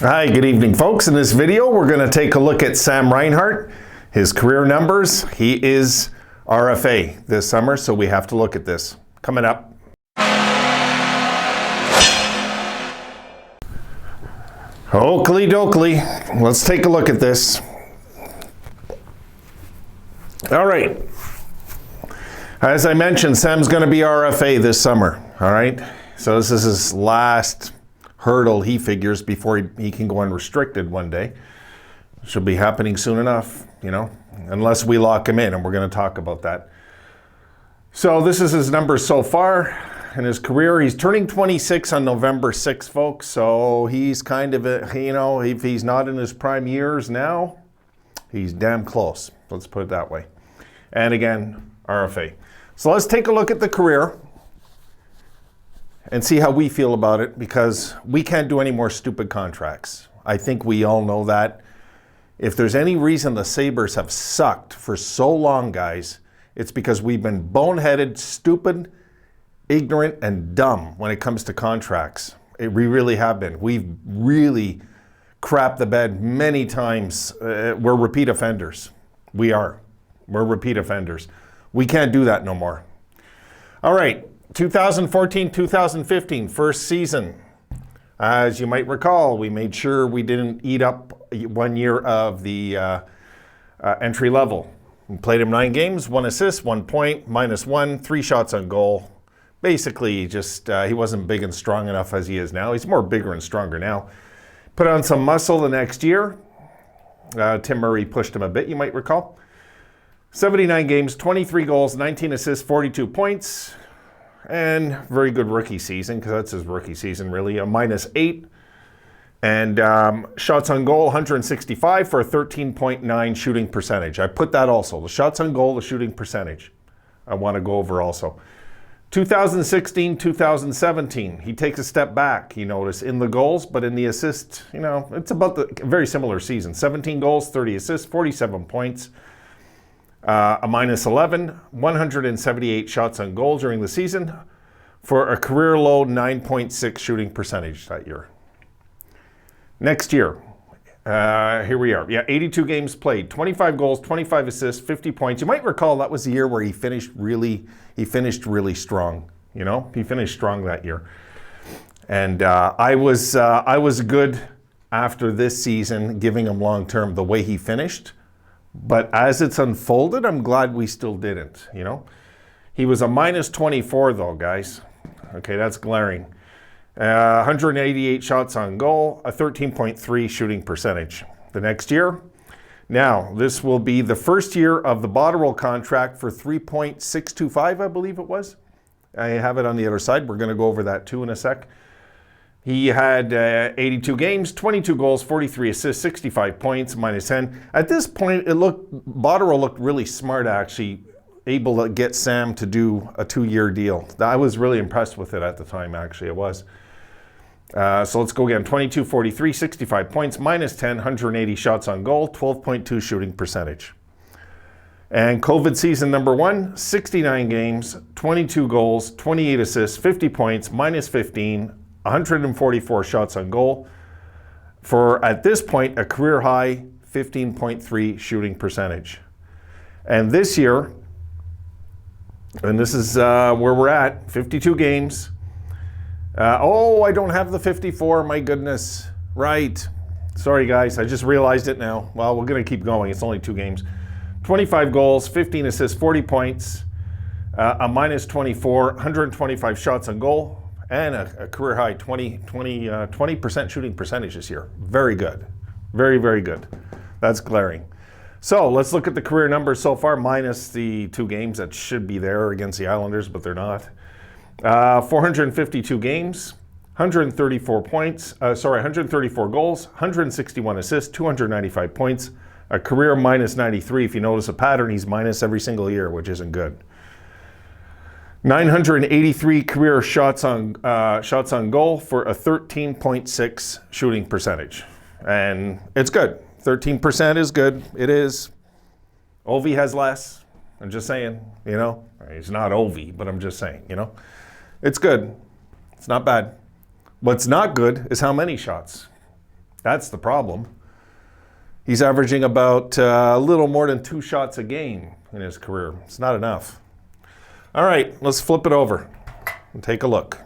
Hi, good evening, folks. In this video, we're going to take a look at Sam Reinhart, his career numbers. He is RFA this summer, so we have to look at this. Coming up. Oakley dokley, let's take a look at this. All right. As I mentioned, Sam's going to be RFA this summer. All right. So this is his last hurdle, he figures, before he can go unrestricted one day. Should be happening soon enough, unless we lock him in, and we're going to talk about that. So this is his numbers so far in his career. He's turning 26 on November 6th, folks. So he's kind of, if he's not in his prime years now, he's damn close. Let's put it that way. And again, RFA. So let's take a look at the career and see how we feel about it, because we can't do any more stupid contracts. I think we all know that. If there's any reason the Sabres have sucked for so long, guys, it's because we've been boneheaded, stupid, ignorant, and dumb when it comes to contracts. We really have been. We've really crapped the bed many times. We're repeat offenders. We're repeat offenders. We can't do that no more. All right. 2014-2015, first season. As you might recall, we made sure we didn't eat up 1 year of the entry level. We played him 9 games, 1 assist, 1 point, -1, 3 shots on goal. Basically, just he wasn't big and strong enough as he is now. He's more bigger and stronger now. Put on some muscle the next year. Tim Murray pushed him a bit, you might recall. 79 games, 23 goals, 19 assists, 42 points. And very good rookie season, because that's his rookie season, really. A -8. And shots on goal, 165 for a 13.9 shooting percentage. I put that also. The shots on goal, the shooting percentage. I want to go over also. 2016-2017, he takes a step back, you notice, in the goals, but in the assists, it's about the very similar season. 17 goals, 30 assists, 47 points. A -11, 178 shots on goal during the season for a career low 9.6 shooting percentage that year. Next year, here we are. 82 games played, 25 goals, 25 assists, 50 points. You might recall that was the year where he finished really strong. He finished strong that year. And I was good after this season, giving him long term the way he finished. But as it's unfolded, I'm glad we still didn't, He was a -24 though, guys. Okay, that's glaring. 188 shots on goal, a 13.3 shooting percentage. The next year, now this will be the first year of the Botterill contract for 3.625, I believe it was. I have it on the other side. We're going to go over that too in a sec. He had 82 games, 22 goals, 43 assists, 65 points, -10. At this point, Botterill looked really smart, actually, able to get Sam to do a 2-year deal. I was really impressed with it at the time, actually, it was. So let's go again. 22, 43, 65 points, -10, 180 shots on goal, 12.2 shooting percentage. And COVID season number 1, 69 games, 22 goals, 28 assists, 50 points, -15, 144 shots on goal for, at this point, a career high 15.3 shooting percentage. And this year, and this is where we're at, 52 games. I don't have the 54, my goodness. Right. Sorry, guys, I just realized it now. Well, we're going to keep going. It's only 2 games. 25 goals, 15 assists, 40 points, a -24, 125 shots on goal. And a career high 20% shooting percentage this year. Very good. Very, very good. That's glaring. So let's look at the career numbers so far, minus the 2 games that should be there against the Islanders, but they're not. 452 games, 134 points, 134 goals, 161 assists, 295 points, a career -93. If you notice a pattern, he's minus every single year, which isn't good. 983 career shots on goal for a 13.6 shooting percentage. And it's good. 13% is good. It is. Ovi has less. I'm just saying, He's not Ovi, but I'm just saying, It's good. It's not bad. What's not good is how many shots. That's the problem. He's averaging about a little more than 2 shots a game in his career. It's not enough. All right, let's flip it over and take a look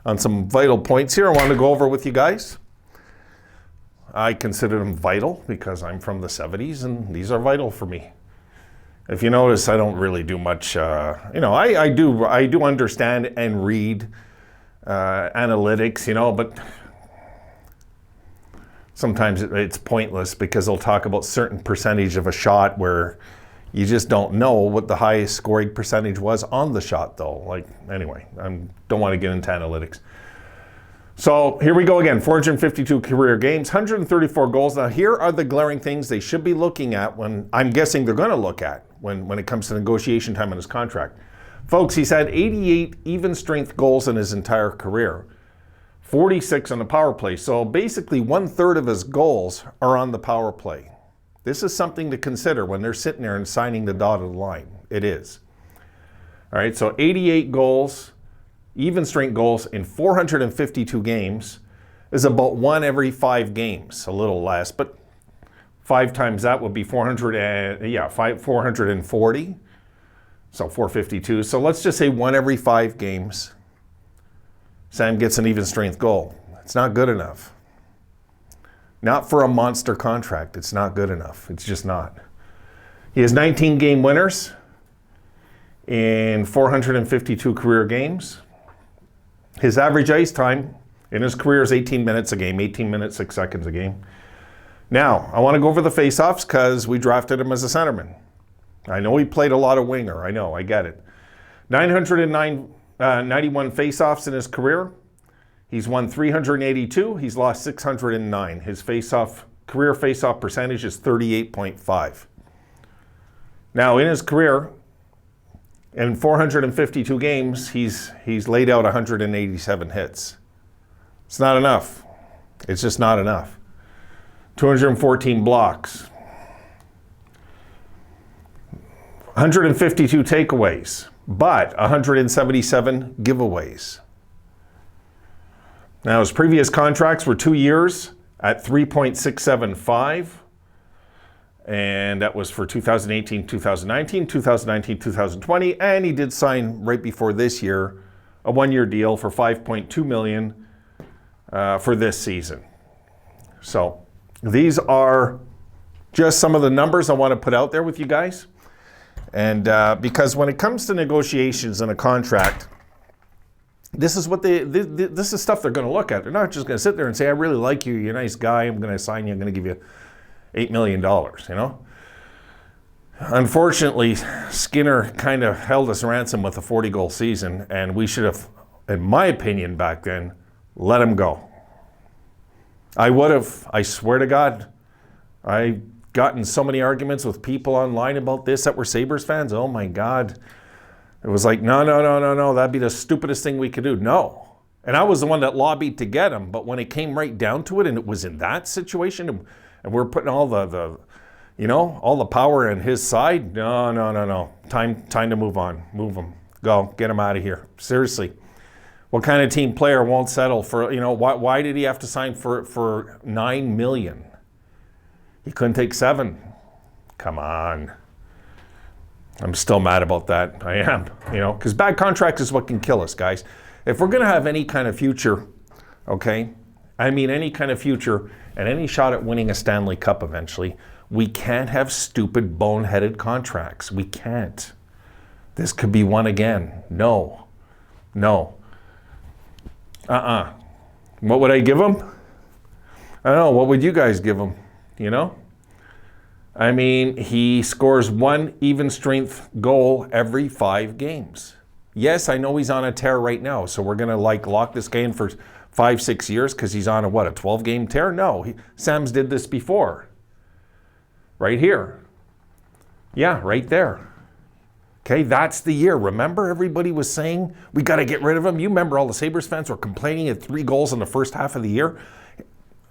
on some vital points here I want to go over with you guys. I consider them vital because I'm from the 70s and these are vital for me. If you notice, I don't really do much, I do understand and read analytics, but sometimes it's pointless because they'll talk about certain percentage of a shot where you just don't know what the highest scoring percentage was on the shot though. Anyway, I don't want to get into analytics. So here we go again, 452 career games, 134 goals. Now here are the glaring things they should be looking at when, I'm guessing they're going to look at when it comes to negotiation time on his contract. Folks, he's had 88 even strength goals in his entire career. 46 on the power play. So basically 1/3 of his goals are on the power play. This is something to consider when they're sitting there and signing the dotted line. It is. All right, so 88 goals, even strength goals in 452 games is about 1 every 5 games, a little less, but 5 times that would be 440. So 452. So let's just say 1 every 5 games. Sam gets an even strength goal. It's not good enough. Not for a monster contract. It's not good enough. It's just not. He has 19 game winners in 452 career games. His average ice time in his career is 18 minutes a game, 18 minutes, 6 seconds a game. Now, I want to go over the faceoffs because we drafted him as a centerman. I know he played a lot of winger. I know, I get it. 991 faceoffs in his career. He's won 382. He's lost 609. His career faceoff percentage is 38.5. Now, in his career, in 452 games, he's laid out 187 hits. It's not enough. It's just not enough. 214 blocks. 152 takeaways, but 177 giveaways. Now, his previous contracts were 2 years at 3.675, and that was for 2018, 2019, 2019, 2020, and he did sign right before this year a 1-year deal for $5.2 million for this season. So these are just some of the numbers I want to put out there with you guys. And because when it comes to negotiations and a contract, this is what this is stuff they're going to look at. They're not just going to sit there and say, I really like you, you're a nice guy, I'm going to sign you, I'm going to give you $8 million, Unfortunately, Skinner kind of held us ransom with a 40-goal season, and we should have, in my opinion back then, let him go. I would have, I swear to God, I gotten so many arguments with people online about this that were Sabres fans. Oh my God. It was like, no, that'd be the stupidest thing we could do. No. And I was the one that lobbied to get him, but when it came right down to it and it was in that situation and we're putting all all the power in his side, no. Time to move on. Move him. Go. Get him out of here. Seriously. What kind of team player won't settle for, why did he have to sign for $9 million? He couldn't take 7. Come on. I'm still mad about that. I am, because bad contracts is what can kill us, guys. If we're going to have any kind of future, okay, any kind of future and any shot at winning a Stanley Cup eventually, we can't have stupid, boneheaded contracts. We can't. This could be one again. No. What would I give him? I don't know. What would you guys give him? He scores 1 even strength goal every 5 games. Yes, I know he's on a tear right now, so we're going to lock this guy in for 5-6 years because he's on a 12-game tear? No, Sam's did this before. Right here. Yeah, right there. Okay, that's the year. Remember everybody was saying we got to get rid of him? You remember all the Sabres fans were complaining at 3 goals in the first half of the year?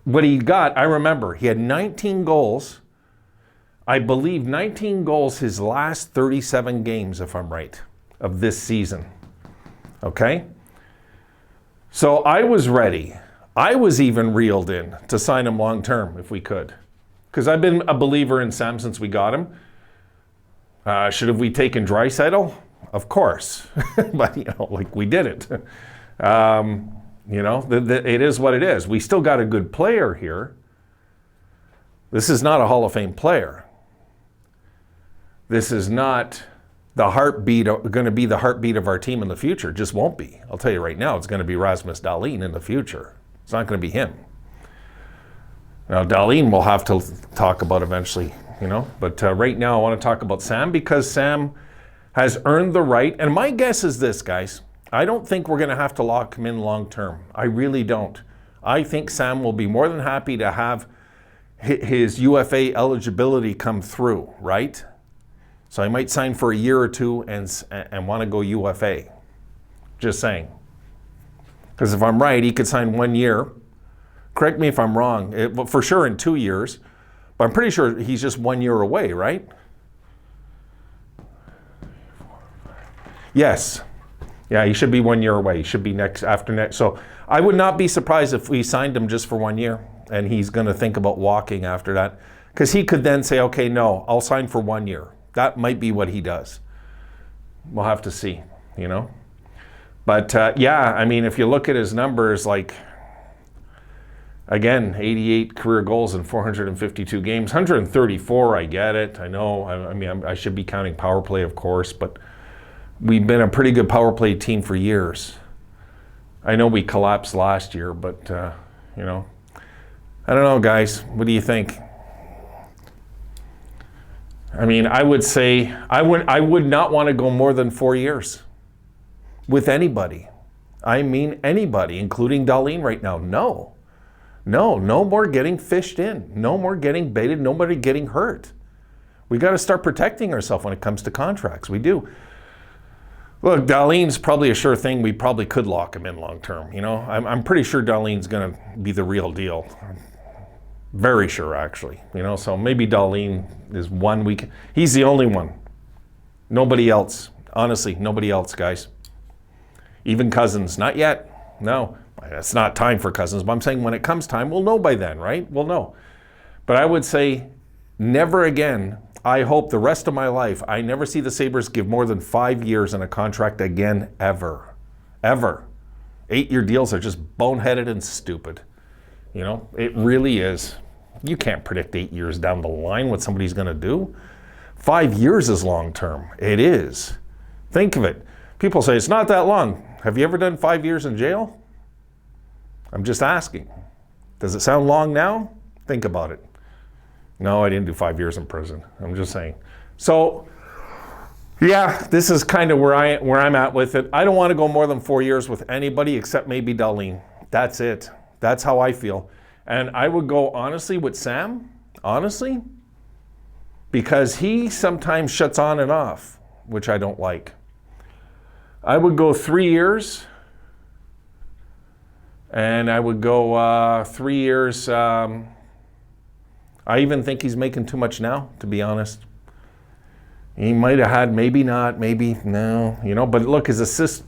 What he got, I remember, he had 19 goals. I believe 19 goals his last 37 games, if I'm right, of this season. Okay? So I was ready. I was even reeled in to sign him long term if we could. Because I've been a believer in Sam since we got him. Should have we taken Draisaitl? Of course. But, like we didn't. It is what it is. We still got a good player here. This is not a Hall of Fame player. This is not going to be the heartbeat of our team in the future. It just won't be. I'll tell you right now, it's going to be Rasmus Dahlin in the future. It's not going to be him. Now, Dahlin we'll have to talk about eventually, But right now I want to talk about Sam because Sam has earned the right. And my guess is this, guys. I don't think we're going to have to lock him in long term. I really don't. I think Sam will be more than happy to have his UFA eligibility come through, right? So I might sign for a year or two and want to go UFA. Just saying. Because if I'm right, he could sign 1 year. Correct me if I'm wrong. For sure in 2 years. But I'm pretty sure he's just 1 year away, right? Yes. Yeah, he should be 1 year away. He should be after next. So I would not be surprised if we signed him just for 1 year and he's going to think about walking after that. Because he could then say, okay, no, I'll sign for 1 year. That might be what he does. We'll have to see, But if you look at his numbers, again, 88 career goals in 452 games, 134, I get it. I know, I should be counting power play, of course, but we've been a pretty good power play team for years. I know we collapsed last year, but, I don't know, guys. What do you think? I would say I would not want to go more than 4 years with anybody. Anybody, including Dahlin right now. No more getting fished in. No more getting baited. Nobody getting hurt. We got to start protecting ourselves when it comes to contracts. We do. Look, Dahlin's probably a sure thing. We probably could lock him in long term. I'm pretty sure Dahlin's going to be the real deal. Very sure, actually. So maybe Dahlin is one week. He's the only one. Nobody else. Honestly, nobody else, guys. Even Cousins, not yet. No, it's not time for Cousins. But I'm saying when it comes time, we'll know by then, right? We'll know. But I would say never again. I hope the rest of my life, I never see the Sabres give more than 5 years in a contract again, ever. Ever. 8-year deals are just boneheaded and stupid. It really is. You can't predict 8 years down the line what somebody's going to do. 5 years is long term. It is. Think of it. People say it's not that long. Have you ever done 5 years in jail? I'm just asking. Does it sound long now? Think about it. No, I didn't do 5 years in prison. I'm just saying. So, yeah, this is kind of where I'm at with it. I don't want to go more than 4 years with anybody except maybe Dahlin. That's it. That's how I feel. And I would go honestly with Sam, because he sometimes shuts on and off, which I don't like. I would go 3 years, and I would go 3 years. I even think he's making too much now, to be honest. He might have had, maybe not, maybe no, but look, his assist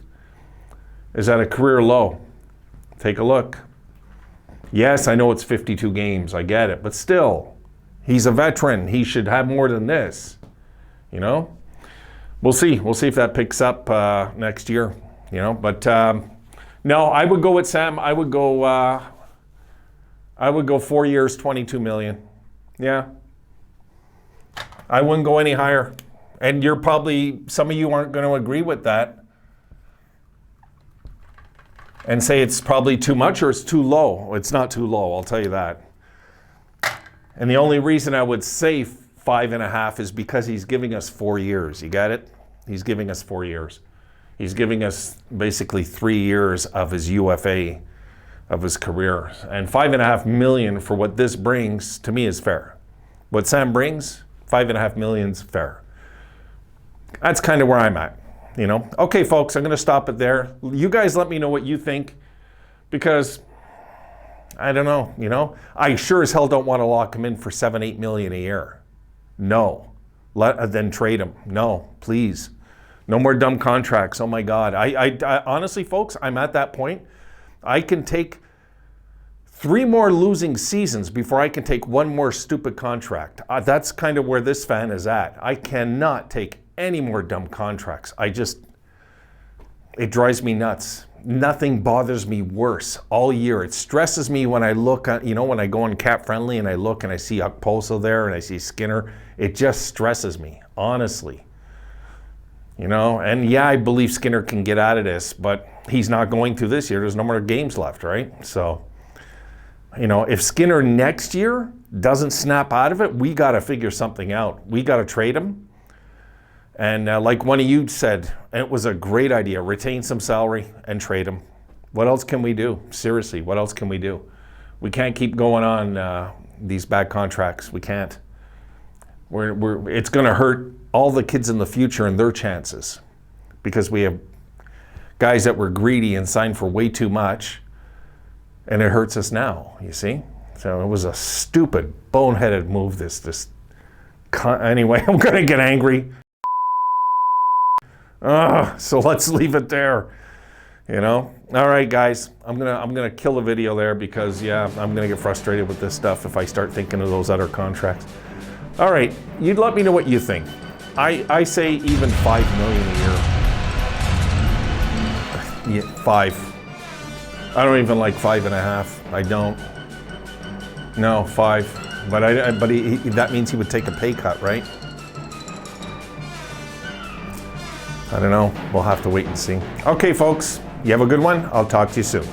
is at a career low. Take a look. Yes, I know it's 52 games. I get it. But still, he's a veteran. He should have more than this. We'll see. We'll see if that picks up next year. But no, I would go with Sam. I would go 4 years, 22 million. Yeah. I wouldn't go any higher. And some of you aren't going to agree with that. And say it's probably too much or it's too low. It's not too low, I'll tell you that. And the only reason I would say 5.5 is because he's giving us 4 years. You got it? He's giving us 4 years. He's giving us basically 3 years of his UFA, of his career. And 5.5 million for what this brings, to me, is fair. What Sam brings, 5.5 million is fair. That's kind of where I'm at. Okay, folks, I'm going to stop it there. You guys let me know what you think, because I don't know, I sure as hell don't want to lock him in for 7-8 million a year. No. Then trade him. No, please. No more dumb contracts. Oh my God. I honestly, folks, I'm at that point. I can take 3 more losing seasons before I can take one more stupid contract. That's kind of where this fan is at. I cannot take any more dumb contracts. It drives me nuts. Nothing bothers me worse all year. It stresses me when I look at, when I go on Cap Friendly and I look and I see Okposo there and I see Skinner. It just stresses me, honestly. And yeah, I believe Skinner can get out of this, but he's not going to this year. There's no more games left, right? So, if Skinner next year doesn't snap out of it, we got to figure something out. We got to trade him. And like one of you said, it was a great idea. Retain some salary and trade him. What else can we do? Seriously, what else can we do? We can't keep going on these bad contracts. We can't. It's going to hurt all the kids in the future and their chances, because we have guys that were greedy and signed for way too much, and it hurts us now, you see? So it was a stupid, boneheaded move, anyway, I'm going to get angry. So let's leave it there. All right, guys, I'm gonna kill the video there, because I'm gonna get frustrated with this stuff if I start thinking of those other contracts. All right, you'd let me know what you think. I say even $5 million a year. Yeah, 5. I don't even like 5.5. I don't. No, 5. But that means he would take a pay cut, right? I don't know. We'll have to wait and see. Okay, folks, you have a good one. I'll talk to you soon.